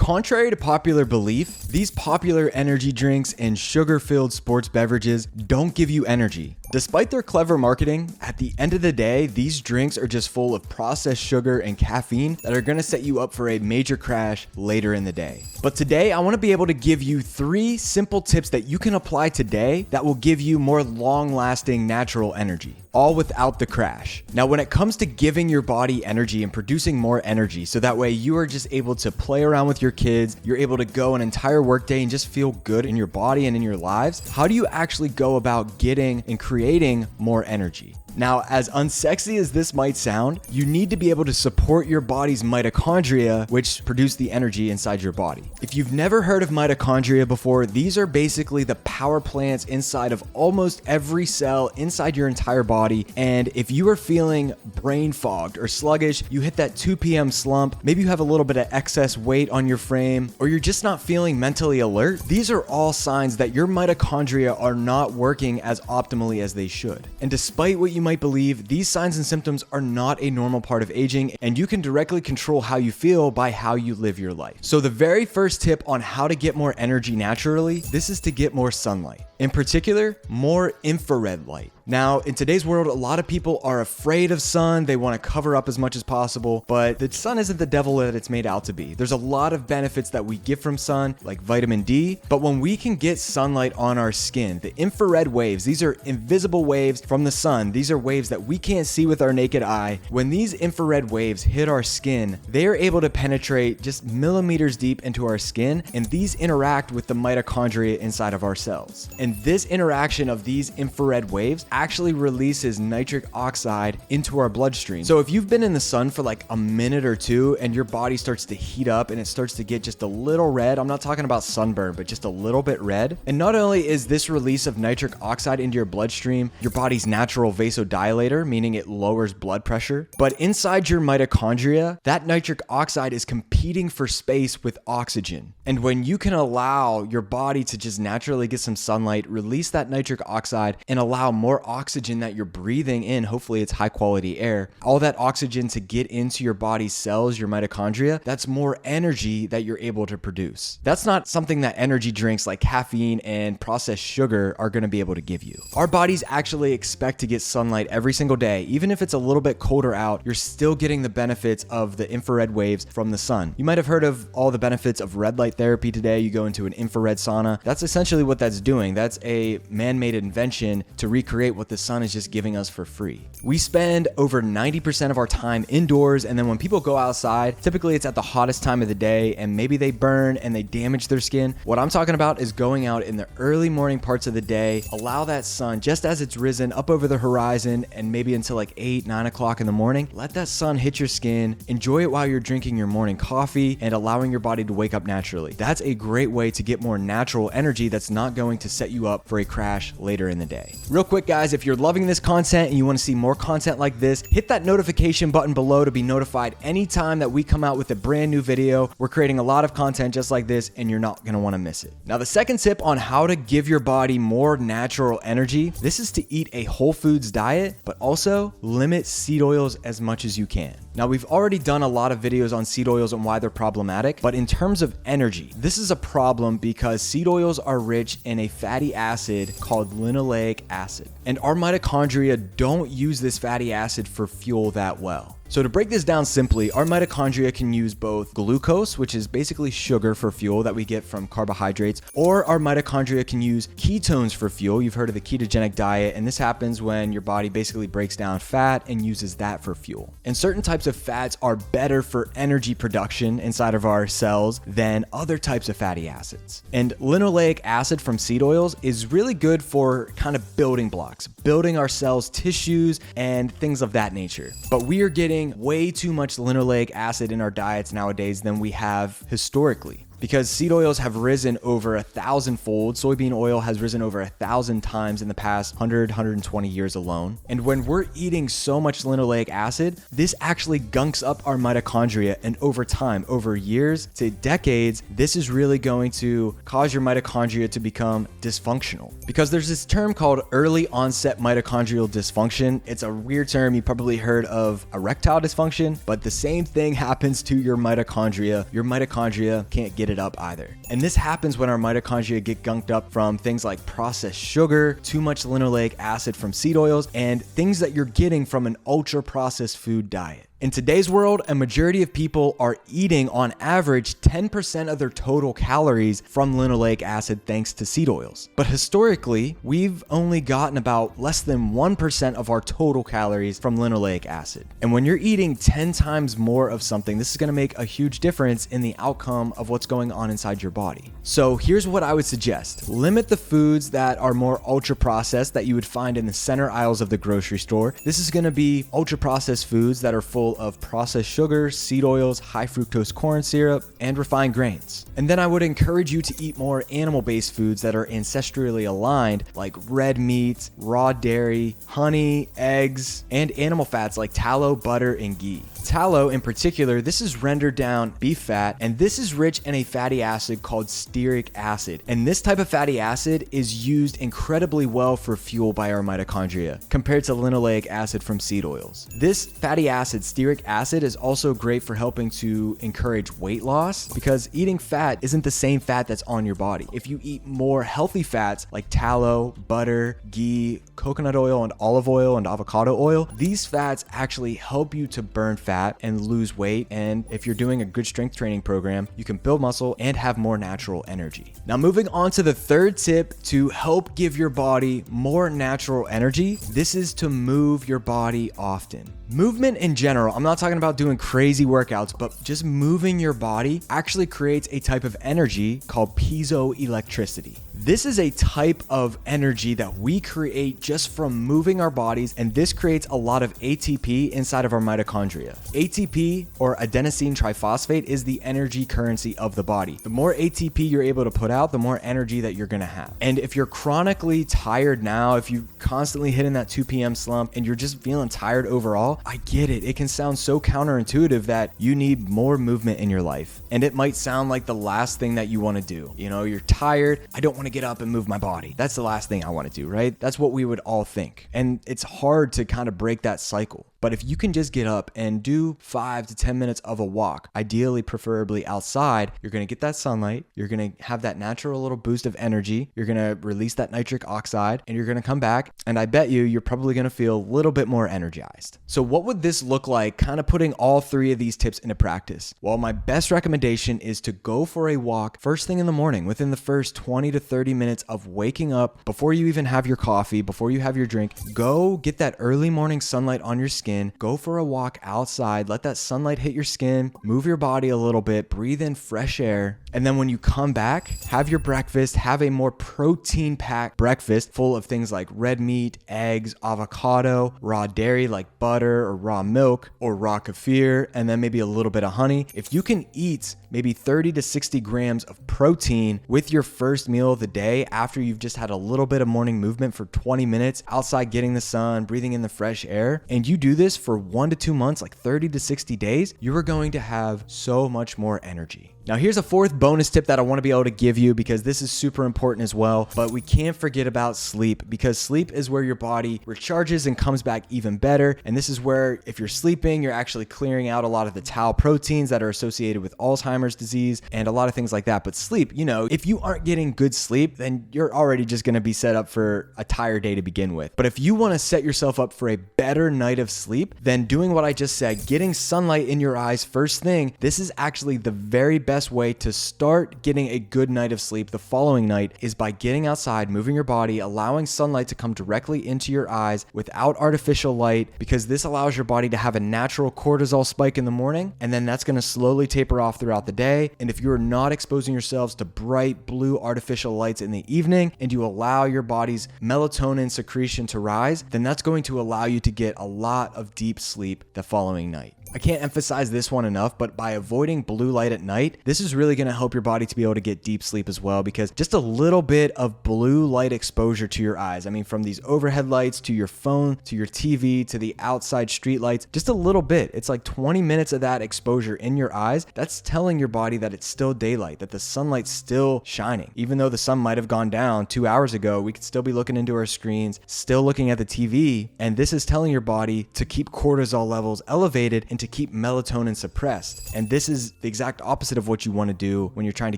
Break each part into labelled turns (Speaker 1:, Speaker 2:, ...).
Speaker 1: Contrary to popular belief, these popular energy drinks and sugar-filled sports beverages don't give you energy. Despite their clever marketing, at the end of the day, these drinks are just full of processed sugar and caffeine that are gonna set you up for a major crash later in the day. But today, I wanna be able to give you 3 simple tips that you can apply today that will give you more long-lasting natural energy, all without the crash. Now, when it comes to giving your body energy and producing more energy, so that way you are just able to play around with your kids, you're able to go an entire workday and just feel good in your body and in your lives, how do you actually go about getting and creating more energy? Now, as unsexy as this might sound, you need to be able to support your body's mitochondria, which produce the energy inside your body. If you've never heard of mitochondria before, these are basically the power plants inside of almost every cell inside your entire body. And if you are feeling brain fogged or sluggish, you hit that 2 p.m. slump, maybe you have a little bit of excess weight on your frame, or you're just not feeling mentally alert, these are all signs that your mitochondria are not working as optimally as they should. And despite what you might believe, these signs and symptoms are not a normal part of aging, and you can directly control how you feel by how you live your life. So the very first tip on how to get more energy naturally, this is to get more sunlight. In particular, more infrared light. Now, in today's world, a lot of people are afraid of sun. They want to cover up as much as possible, but the sun isn't the devil that it's made out to be. There's a lot of benefits that we get from sun, like vitamin D, but when we can get sunlight on our skin, the infrared waves, these are invisible waves from the sun. These are waves that we can't see with our naked eye. When these infrared waves hit our skin, they are able to penetrate just millimeters deep into our skin, and these interact with the mitochondria inside of our cells. And this interaction of these infrared waves actually releases nitric oxide into our bloodstream. So if you've been in the sun for like a minute or two and your body starts to heat up and it starts to get just a little red, I'm not talking about sunburn, but just a little bit red. And not only is this release of nitric oxide into your bloodstream your body's natural vasodilator, meaning it lowers blood pressure, but inside your mitochondria, that nitric oxide is competing for space with oxygen. And when you can allow your body to just naturally get some sunlight, release that nitric oxide, and allow more oxygen that you're breathing in, hopefully it's high quality air, all that oxygen to get into your body's cells, your mitochondria, that's more energy that you're able to produce. That's not something that energy drinks like caffeine and processed sugar are going to be able to give you. Our bodies actually expect to get sunlight every single day. Even if it's a little bit colder out, you're still getting the benefits of the infrared waves from the sun. You might have heard of all the benefits of red light therapy today. You go into an infrared sauna. That's essentially what that's doing. That's a man-made invention to recreate what the sun is just giving us for free. We spend over 90% of our time indoors, and then when people go outside, typically it's at the hottest time of the day, and maybe they burn and they damage their skin. What I'm talking about is going out in the early morning parts of the day, allow that sun just as it's risen up over the horizon, and maybe until like 8, 9 o'clock in the morning, let that sun hit your skin, enjoy it while you're drinking your morning coffee and allowing your body to wake up naturally. That's a great way to get more natural energy that's not going to set you up for a crash later in the day. Real quick, guys, if you're loving this content and you want to see more content like this, hit that notification button below to be notified anytime that we come out with a brand new video. We're creating a lot of content just like this, and you're not going to want to miss it. Now, the second tip on how to give your body more natural energy, this is to eat a whole foods diet, but also limit seed oils as much as you can. Now, we've already done a lot of videos on seed oils and why they're problematic, but in terms of energy, this is a problem because seed oils are rich in a fatty acid called linoleic acid, and our mitochondria don't use this fatty acid for fuel that well. So to break this down simply, our mitochondria can use both glucose, which is basically sugar for fuel that we get from carbohydrates, or our mitochondria can use ketones for fuel. You've heard of the ketogenic diet, and this happens when your body basically breaks down fat and uses that for fuel. And certain types of fats are better for energy production inside of our cells than other types of fatty acids. And linoleic acid from seed oils is really good for kind of building blocks, building our cells, tissues, and things of that nature. But we are getting way too much linoleic acid in our diets nowadays than we have historically. because seed oils have risen over 1,000-fold. Soybean oil has risen over 1,000 times in the past 120 years alone. And when we're eating so much linoleic acid, this actually gunks up our mitochondria. And over time, over years to decades, this is really going to cause your mitochondria to become dysfunctional. Because there's this term called early onset mitochondrial dysfunction. It's a weird term. You probably heard of erectile dysfunction, but the same thing happens to your mitochondria. Your mitochondria can't get it up either. And this happens when our mitochondria get gunked up from things like processed sugar, too much linoleic acid from seed oils, and things that you're getting from an ultra processed food diet. In today's world, a majority of people are eating on average 10% of their total calories from linoleic acid thanks to seed oils. But historically, we've only gotten about less than 1% of our total calories from linoleic acid. And when you're eating 10 times more of something, this is going to make a huge difference in the outcome of what's going on inside your body. So here's what I would suggest. Limit the foods that are more ultra processed that you would find in the center aisles of the grocery store. This is going to be ultra processed foods that are full of processed sugar, seed oils, high fructose corn syrup, and refined grains. And then I would encourage you to eat more animal-based foods that are ancestrally aligned, like red meat, raw dairy, honey, eggs, and animal fats like tallow, butter, and ghee. Tallow in particular, this is rendered down beef fat, and this is rich in a fatty acid called stearic acid. And this type of fatty acid is used incredibly well for fuel by our mitochondria compared to linoleic acid from seed oils. This fatty acid, stearic acid, is also great for helping to encourage weight loss because eating fat isn't the same fat that's on your body. If you eat more healthy fats like tallow, butter, ghee, coconut oil, and olive oil, and avocado oil, these fats actually help you to burn fat and lose weight. And if you're doing a good strength training program, you can build muscle and have more natural energy. Now, moving on to the third tip to help give your body more natural energy, this is to move your body often. Movement in general, I'm not talking about doing crazy workouts, but just moving your body actually creates a type of energy called piezoelectricity. This is a type of energy that we create just from moving our bodies, and this creates a lot of ATP inside of our mitochondria. ATP, or adenosine triphosphate, is the energy currency of the body. The more ATP you're able to put out, the more energy that you're gonna have. And if you're chronically tired now, if you constantly hitting that 2 p.m. slump and you're just feeling tired overall, I get it. It can sound so counterintuitive that you need more movement in your life. And it might sound like the last thing that you want to do. You know, you're tired. I don't want to get up and move my body. That's the last thing I want to do, right? That's what we would all think. And it's hard to kind of break that cycle. But if you can just get up and do 5 to 10 minutes of a walk, ideally, preferably outside, you're going to get that sunlight. You're going to have that natural little boost of energy. You're going to release that nitric oxide and you're going to come back. And I bet you're probably going to feel a little bit more energized. So what would this look like, kind of putting all three of these tips into practice? Well, my best recommendation is to go for a walk first thing in the morning, within the first 20 to 30 minutes of waking up, before you even have your coffee, before you have your drink. Go get that early morning sunlight on your skin. Go for a walk outside, let that sunlight hit your skin, move your body a little bit, breathe in fresh air. And then when you come back, have your breakfast, have a more protein-packed breakfast full of things like red meat, eggs, avocado, raw dairy like butter or raw milk or raw kefir, and then maybe a little bit of honey. If you can eat maybe 30 to 60 grams of protein with your first meal of the day after you've just had a little bit of morning movement for 20 minutes outside, getting the sun, breathing in the fresh air, and you do this for 1 to 2 months, like 30 to 60 days, you are going to have so much more energy. Now, here's a fourth bonus tip that I want to be able to give you because this is super important as well, but we can't forget about sleep, because sleep is where your body recharges and comes back even better. And this is where, if you're sleeping, you're actually clearing out a lot of the tau proteins that are associated with Alzheimer's disease and a lot of things like that. But sleep, if you aren't getting good sleep, then you're already just going to be set up for a tired day to begin with. But if you want to set yourself up for a better night of sleep, then doing what I just said, getting sunlight in your eyes first thing, this is actually the very best way to start getting a good night of sleep the following night is by getting outside, moving your body, allowing sunlight to come directly into your eyes without artificial light, because this allows your body to have a natural cortisol spike in the morning, and then that's going to slowly taper off throughout the day. And if you're not exposing yourselves to bright blue artificial lights in the evening, and you allow your body's melatonin secretion to rise, then that's going to allow you to get a lot of deep sleep the following night. I can't emphasize this one enough, but by avoiding blue light at night, this is really going to help your body to be able to get deep sleep as well, because just a little bit of blue light exposure to your eyes, I mean, from these overhead lights to your phone, to your TV, to the outside street lights, just a little bit. It's like 20 minutes of that exposure in your eyes. That's telling your body that it's still daylight, that the sunlight's still shining. Even though the sun might have gone down 2 hours ago, we could still be looking into our screens, still looking at the TV. And this is telling your body to keep cortisol levels elevated and to keep melatonin suppressed. And this is the exact opposite of what you want to do when you're trying to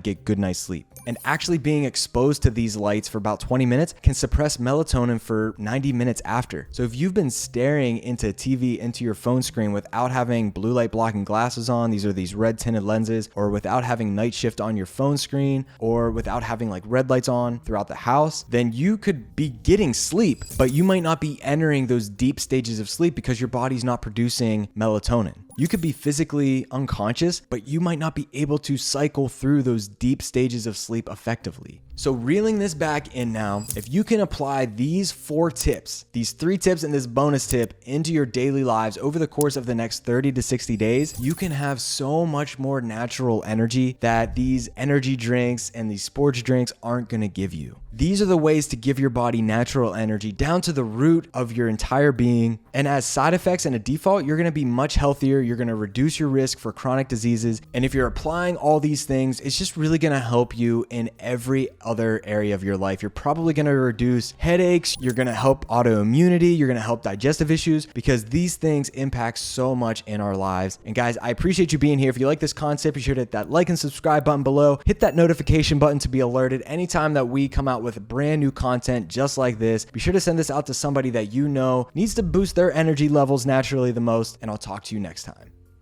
Speaker 1: get good night's sleep. And actually being exposed to these lights for about 20 minutes can suppress melatonin for 90 minutes after. So if you've been staring into TV, into your phone screen without having blue light blocking glasses on, these are these red tinted lenses, or without having night shift on your phone screen, or without having like red lights on throughout the house, then you could be getting sleep, but you might not be entering those deep stages of sleep because your body's not producing melatonin. You could be physically unconscious, but you might not be able to cycle through those deep stages of sleep effectively. So reeling this back in now, if you can apply these 4 tips, these 3 tips and this bonus tip into your daily lives over the course of the next 30 to 60 days, you can have so much more natural energy that these energy drinks and these sports drinks aren't going to give you. These are the ways to give your body natural energy down to the root of your entire being. And as side effects and a default, you're going to be much healthier. You're going to reduce your risk for chronic diseases. And if you're applying all these things, it's just really going to help you in every other area of your life. You're probably going to reduce headaches. You're going to help autoimmunity. You're going to help digestive issues, because these things impact so much in our lives. And guys, I appreciate you being here. If you like this concept, be sure to hit that like and subscribe button below. Hit that notification button to be alerted anytime that we come out with brand new content just like this. Be sure to send this out to somebody that you know needs to boost their energy levels naturally the most, and I'll talk to you next time.